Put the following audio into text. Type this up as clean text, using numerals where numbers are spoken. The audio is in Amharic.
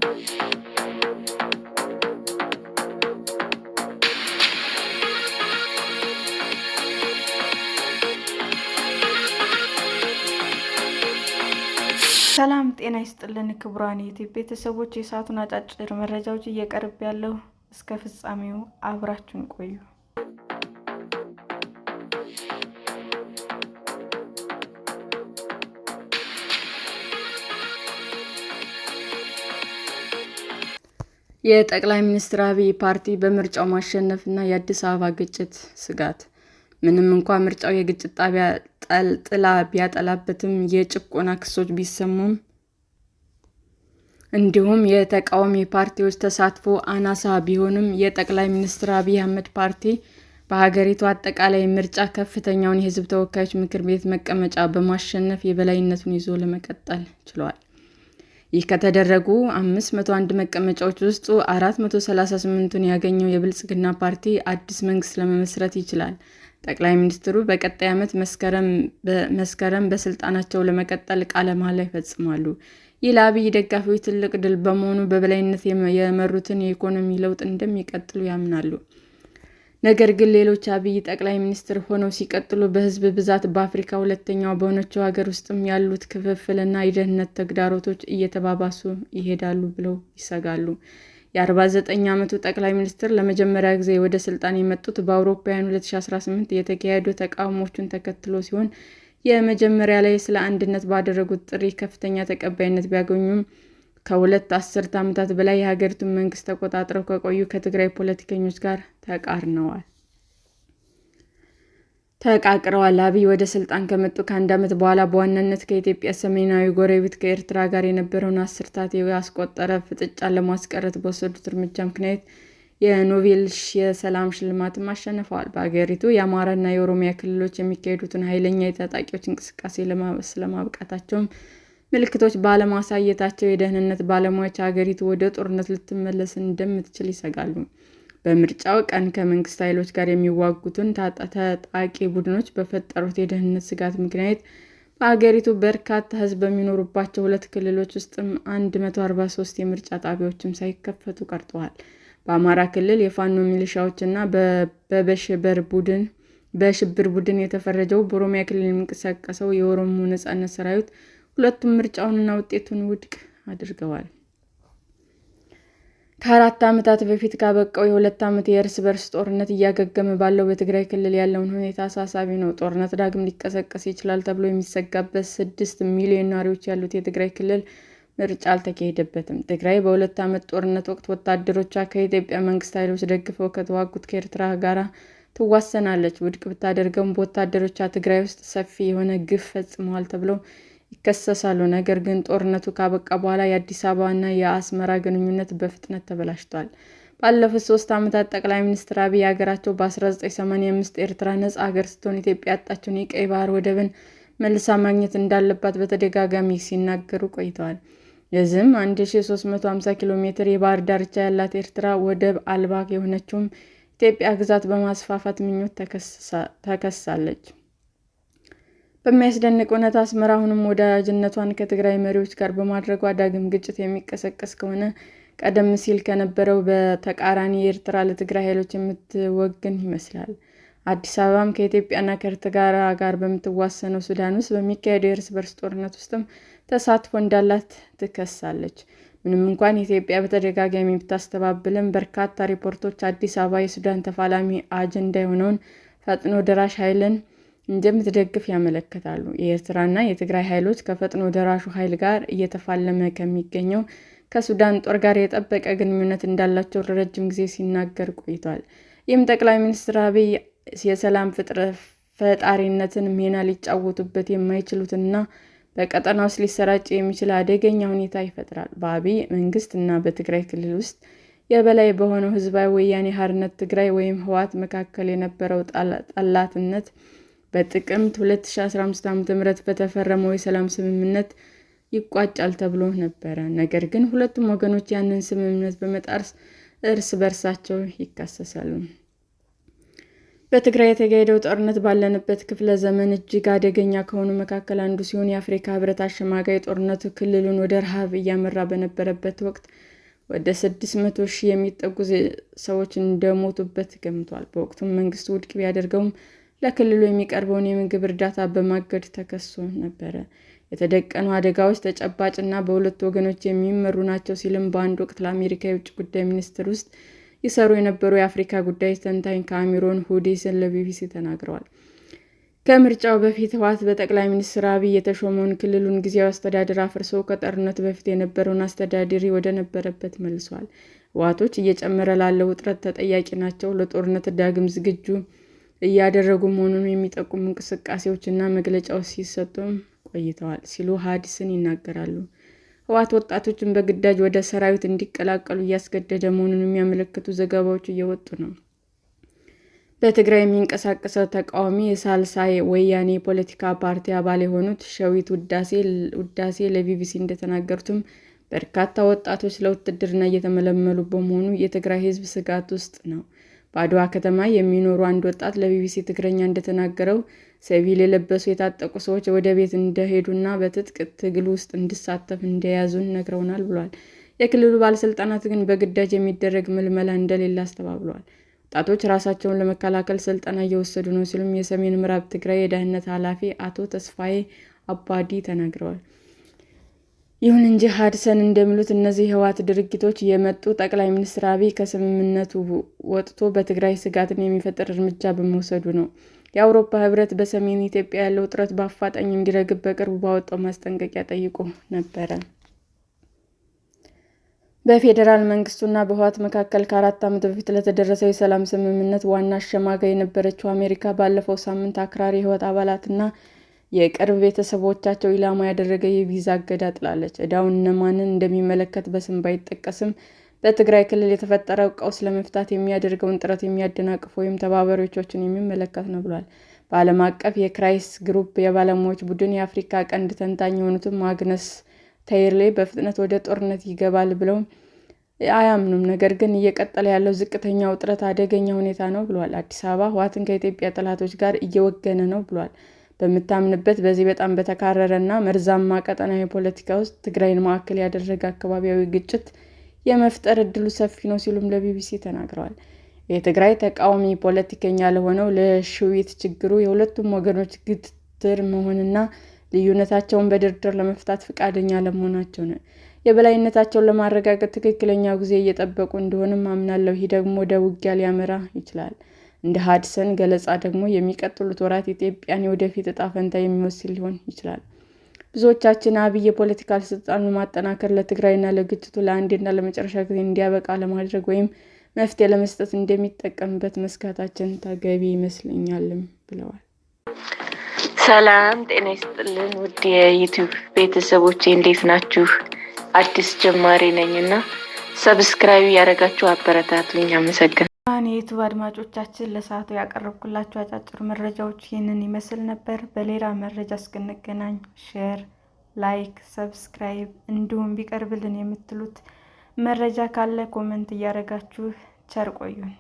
ሰላም ጤና ይስጥልን ክቡራን የዩቲዩብ ቤተሰቦች፣ የሰዓቱን አጫጭር መረጃዎች እየቀርብ ያለው እስከ ፍጻሜው አብራችሁን ቆዩ። የጠቅላይ ሚኒስትር አብይ ፓርቲ በምርጫው ማሸነፍና የአዲስ አበባ ግጭት ስጋት። ምንም እንኳን ምርጫው የግጭት ጣቢያ ጥላ ቢያጠላበትም የጭቆና ክሶች ቢሰሙም እንዲሁም የተቃዋሚ ፓርቲዎች ተሳትፎ አናሳ ቢሆንም የጠቅላይ ሚኒስትር አብይ አህመድ ፓርቲ በሀገሪቱ አጠቃላይ ምርጫ ከፍተኛውን የሕዝብ ተወካዮች ምክር ቤት መቀመጫ በማሸነፍ የበላይነቱን ይዞ ለመቀጠል ችሏል። ይህ ከተደረጉ 501 መቀመጫዎች ውስጥ 438ቱን ያገኘው የብልጽግና ፓርቲ አዲስ መንግስት ለመመስረት ይችላል። ጠቅላይ ሚኒስትሩ በቀጣይ ዓመት መስከረም በስልጣናቸው ለመቀጠል ቃለ መሃላ ይፈጽማሉ። ይህ ለአብይ ደጋፊዎች ትልቅ ድል በመሆኑ በበላይነት የመሩትን የኢኮኖሚ ለውጥ እንደሚቀጥሉ ያምናሉ። ነገር ግን ሌሎች አብይ ጠቅላይ ሚኒስትር ሆነው ሲቀጥሉ በህዝብ ብዛት በአፍሪካ ሁለተኛዋ በሆነችው ሀገር ውስጥም ያሉት ክፍፍልና የደህንነት ተግዳሮቶች እየተባባሱ ይሄዳሉ ብለው ይሰጋሉ። የ49 ዓመቱ ጠቅላይ ሚኒስትር ለመጀመሪያ ጊዜ ወደ ስልጣን የመጡት በአውሮፓውያን 2018 የተካሄዱ ተቃውሞዎችን ተከትሎ ሲሆን የመጀመሪያ ላይ ስለ አንድነት ባደረጉት ጥሪ ከፍተኛ ተቀባይነት ቢያገኙም ከሁለት አስርት ዓመታት በላይ የሀገሪቱን መንግስት ተቆጣጥረው ከቆዩ ከትግራይ ፖለቲከኞች ጋር ተቃቅረዋል። አብይ ወደ ስልጣን ከመጡ ከአንድ ዓመት በኋላ በዋናነት ከኢትዮጵያ ሰሜናዊ ጎረቤት ከኤርትራ ጋር የነበረውን አስርታት ያስቆጠረ ፍጥጫን ለማስቀረት በወሰዱት እርምጃ ምክንያት የኖቤል የሰላም ሽልማትም አሸንፈዋል። በሀገሪቱ የአማራና የኦሮሚያ ክልሎች የሚካሄዱትን ኃይለኛ የታጣቂዎች እንቅስቃሴ ስለማብቃታቸውም ምልክቶች ባለማሳየታቸው የደህንነት ባለሙያዎች ሀገሪቱ ወደ ጦርነት ልትመለስ እንደምትችል ይሰጋሉ። በምርጫው ቀን ከመንግስት ኃይሎች ጋር የሚዋጉትን ታጣቂ ቡድኖች በፈጠሩት የደህንነት ስጋት ምክንያት በሀገሪቱ በርካታ ሕዝብ በሚኖሩባቸው ሁለት ክልሎች ውስጥም 143 የምርጫ ጣቢያዎችም ሳይከፈቱ ቀርተዋል። በአማራ ክልል የፋኖ ሚሊሻዎችና በሽብር ቡድን የተፈረጀው በኦሮሚያ ክልል የሚንቀሳቀሰው የኦሮሞ ነጻነት ሰራዊት ሁለቱም ምርጫውንና ውጤቱን ውድቅ አድርገዋል። ከ4 ዓመታት በፊት ካበቃው የ2 ዓመት የእርስ በርስ ጦርነት እያገገመ ባለው በትግራይ ክልል ያለውን ሁኔታ አሳሳቢ ነው። ጦርነት ዳግም ሊቀሰቀስ ይችላል ተብሎ የሚሰጋበት 6 ሚሊዮን ነዋሪዎች ያሉት የትግራይ ክልል ምርጫ አልተካሄደበትም። ትግራይ በ2 ዓመት ጦርነት ወቅት ወታደሮቿ ከኢትዮጵያ መንግስት ኃይሎች ደግፈው ከተዋጉት ከኤርትራ ጋር ትዋሰናለች። ውድቅ ብታደርገውም በወታደሮቿ ትግራይ ውስጥ ሰፊ የሆነ ግፍ ፈጽመዋል ተብለው ይከሰሳሉ። ነገር ግን ጦርነቱ ካበቃ በኋላ የአዲስ አበባና የአስመራ ግንኙነት በፍጥነት ተበላሽቷል። ባለፉት 3 ዓመታት ጠቅላይ ሚኒስትር አብይ ሀገራቸው በ1985 ኤርትራ ነጻ ሀገር ስትሆን ኢትዮጵያ ያጣችውን የቀይ ባህር ወደብን መልሳ ማግኘት እንዳለባት በተደጋጋሚ ሲናገሩ ቆይተዋል። የዚህም 1350 ኪሎ ሜትር የባህር ዳርቻ ያላት ኤርትራ ወደብ አልባ የሆነችውም ኢትዮጵያ ግዛት በማስፋፋት ምኞት ተከሳለች። በሚያስደንቅ እውነት አስመራ አሁንም ወዳጅነቷን ከትግራይ መሪዎች ጋር በማድረጓ ዳግም ግጭት የሚቀሰቀስ ከሆነ ቀደም ሲል ከነበረው በተቃራኒ ኤርትራ ለትግራይ ኃይሎች የምትወግን ይመስላል። አዲስ አበባም ከኢትዮጵያና ከኤርትራ ጋር በምትዋሰነው ሱዳን ውስጥ በሚካሄደው የእርስ በርስ ጦርነት ውስጥም ተሳትፎ እንዳላት ትከሳለች። ምንም እንኳን ኢትዮጵያ በተደጋጋሚ ብታስተባብልም በርካታ ሪፖርቶች አዲስ አበባ የሱዳን ተፋላሚ አጀንዳ የሆነውን ፈጥኖ ደራሽ ኃይልን እንደምትደግፍ ያመለክታሉ። የኤርትራና የትግራይ ኃይሎች ከፈጥኖ ደራሹ ኃይል ጋር እየተፋለመ ከሚገኘው ከሱዳን ጦር ጋር የጠበቀ ግንኙነት እንዳላቸው ለረጅም ጊዜ ሲናገር ቆይቷል። ይህም ጠቅላይ ሚኒስትር አብይ የሰላም ፈጣሪነትን ሚና ሊጫወቱበት የማይችሉትና በቀጠናው ውስጥ ሊሰራጭ የሚችል አደገኛ ሁኔታ ይፈጥራል። በአብይ መንግስት እና በትግራይ ክልል ውስጥ የበላይ በሆነው ህዝባዊ ወያኔ ሓርነት ትግራይ ወይም ህወሓት መካከል የነበረው ጠላትነት በጥቅምት 2015 ዓ.ም በተፈረመው የሰላም ስምምነት ይቋጫል ተብሎ ነበረ። ነገር ግን ሁለቱም ወገኖች ያንን ስምምነት በመጣስ እርስ በርሳቸው ይካሰሳሉ። በትግራይ የተካሄደው ጦርነት ባለንበት ክፍለ ዘመን እጅግ አደገኛ ከሆኑ መካከል አንዱ ሲሆን የአፍሪካ ህብረት አሸማጋይ ጦርነቱ ክልሉን ወደ ረሃብ እያመራ በነበረበት ወቅት ወደ 600,000 የሚጠጉ ሰዎች እንደሞቱበት ገምቷል። በወቅቱም መንግስቱ ውድቅ ቢያደርገውም ለክልሉ የሚቀርበውን የምግብ እርዳታ በማገድ ተከሶ ነበረ። የተደቀኑ አደጋዎች ተጨባጭ እና በሁለት ወገኖች የሚመሩ ናቸው ሲልም በአንድ ወቅት ለአሜሪካ የውጭ ጉዳይ ሚኒስቴር ውስጥ ይሰሩ የነበሩ የአፍሪካ ጉዳዮች ተንታኝ ካሜሮን ሁዲሰን ለቢቢሲ ተናግረዋል። ከምርጫው በፊት ህወሓት በጠቅላይ ሚኒስትር አብይ የተሾመውን ክልሉን ጊዜያዊ አስተዳደር አፍርሶ ከጦርነቱ በፊት የነበረውን አስተዳደር ወደ ነበረበት መልሷል። ህወሓቶች እየጨመረ ላለው ውጥረት ተጠያቂ ናቸው፣ ለጦርነት ዳግም ዝግጁ እያደረጉ መሆኑን የሚጠቁሙ እንቅስቃሴዎች እና መግለጫዎች ሲሰጡም ቆይተዋል ሲሉ ሀዲስን ይናገራሉ። ህወሓት ወጣቶችን በግዳጅ ወደ ሰራዊት እንዲቀላቀሉ እያስገደደ መሆኑን የሚያመለክቱ ዘገባዎች እየወጡ ነው። በትግራይ የሚንቀሳቀሰው ተቃዋሚ የሳልሳይ ወያኔ የፖለቲካ ፓርቲ አባል የሆኑት ሸዊት ውዳሴ ለቢቢሲ እንደተናገሩትም በርካታ ወጣቶች ለውትድርና እየተመለመሉ በመሆኑ የትግራይ ህዝብ ስጋት ውስጥ ነው። በአድዋ ከተማ የሚኖሩ አንድ ወጣት ለቢቢሲ ትግረኛ እንደተናገረው ሲቪል የለበሱ የታጠቁ ሰዎች ወደ ቤት እንደሄዱና በትጥቅ ትግል ውስጥ እንድሳተፍ እንደያዙን ነግረውናል ብሏል። የክልሉ ባለስልጣናት ግን በግዳጅ የሚደረግ ምልመላ እንደሌለ አስተባብለዋል። ወጣቶች ራሳቸውን ለመከላከል ስልጠና እየወሰዱ ነው ሲሉም የሰሜን ምዕራብ ትግራይ የደህንነት ኃላፊ አቶ ተስፋዬ አባዲ ተናግረዋል። ይሁን እንጂ ሀዲሰን እንደሚሉት እነዚህ የህወሓት ድርጊቶች የመጡ ጠቅላይ ሚኒስትር አብይ ከስምምነቱ ወጥቶ በትግራይ ስጋትን የሚፈጥር እርምጃ በመውሰዱ ነው። የአውሮፓ ህብረት በሰሜን ኢትዮጵያ ያለው ውጥረት በአፋጣኝ እንዲረግብ በቅርቡ ባወጣው ማስጠንቀቂያ ጠይቆ ነበረ። በፌዴራል መንግስቱና በህወሓት መካከል ከ4 ዓመት በፊት ለተደረሰው የሰላም ስምምነት ዋና አሸማጋይ የነበረችው አሜሪካ ባለፈው ሳምንት አክራሪ የህወሓት አባላትና የቅርብ ቤተሰቦቻቸው ኢላማ ያደረገ የቪዛ እገዳ ጥላለች። ዕዳው እነማንን እንደሚመለከት በስም ባይጠቀስም በትግራይ ክልል የተፈጠረው ቀውስ ለመፍታት የሚያደርገውን ጥረት የሚያደናቅፍ ወይም ተባባሪዎችን የሚመለከት ነው ብሏል። በዓለም አቀፍ የክራይሲስ ግሩፕ የባለሙያዎች ቡድን የአፍሪካ ቀንድ ተንታኝ የሆኑትም ማግነስ ታይርሌ በፍጥነት ወደ ጦርነት ይገባል ብለው አያምኑም። ነገር ግን እየቀጠለ ያለው ዝቅተኛ ውጥረት አደገኛ ሁኔታ ነው ብሏል። አዲስ አበባ ህወሓትን ከኢትዮጵያ ጠላቶች ጋር እየወገነ ነው ብሏል። በምታምንበት በዚህ በጣም በተካረረ እና መርዛማ ቀጠናዊ ፖለቲካ ውስጥ ትግራይን ማዕከል ያደረገ አካባቢያዊ ግጭት የመፍጠር እድሉ ሰፊ ነው ሲሉም ለቢቢሲ ተናግረዋል። የትግራይ ተቃዋሚ ፖለቲከኛ ለሆነው ለሽዊት ችግሩ የሁለቱም ወገኖች ግትር መሆንና ልዩነታቸውን በድርድር ለመፍታት ፈቃደኛ ለመሆናቸው ነው። የበላይነታቸውን ለማረጋገጥ ትክክለኛው ጊዜ እየጠበቁ እንደሆነም አምናለሁ። ይህ ደግሞ ወደ ውጊያ ሊያመራ ይችላል። እንደ ሀዲሰን ገለጻ ደግሞ የሚቀጥሉት ወራት ኢትዮጵያን የወደፊት ዕጣ ፈንታ የሚወስን ሊሆን ይችላል። ብዙዎቻችን አብይ የፖለቲካል ስልጣኑን ማጠናከር ለትግራይና ለግጭቱ ለአንዴና ለመጨረሻ ጊዜ እንዲያበቃ ለማድረግ ወይም መፍትሄ ለመስጠት እንደሚጠቀምበት መስጋታችን ተገቢ ይመስለኛልም ብለዋል። ሰላም ጤና ይስጥልን ውድ የዩቲዩብ ቤተሰቦቼ እንዴት ናችሁ? አዲስ ጀማሪ ነኝና ሰብስክራይብ ያደረጋችሁ አበረታቱኝ። አመሰግናለሁ። የዩቲዩብ አድማጮቻችን ለሰዓቱ ያቀረብኩላችሁ አጫጭር መረጃዎች ይህንን ይመስል ነበር። በሌላ መረጃ እስክንገናኝ ሼር፣ ላይክ፣ ሰብስክራይብ እንዲሁም ቢቀርብልን የምትሉት መረጃ ካለ ኮሜንት እያደረጋችሁ ቸር ቆዩን።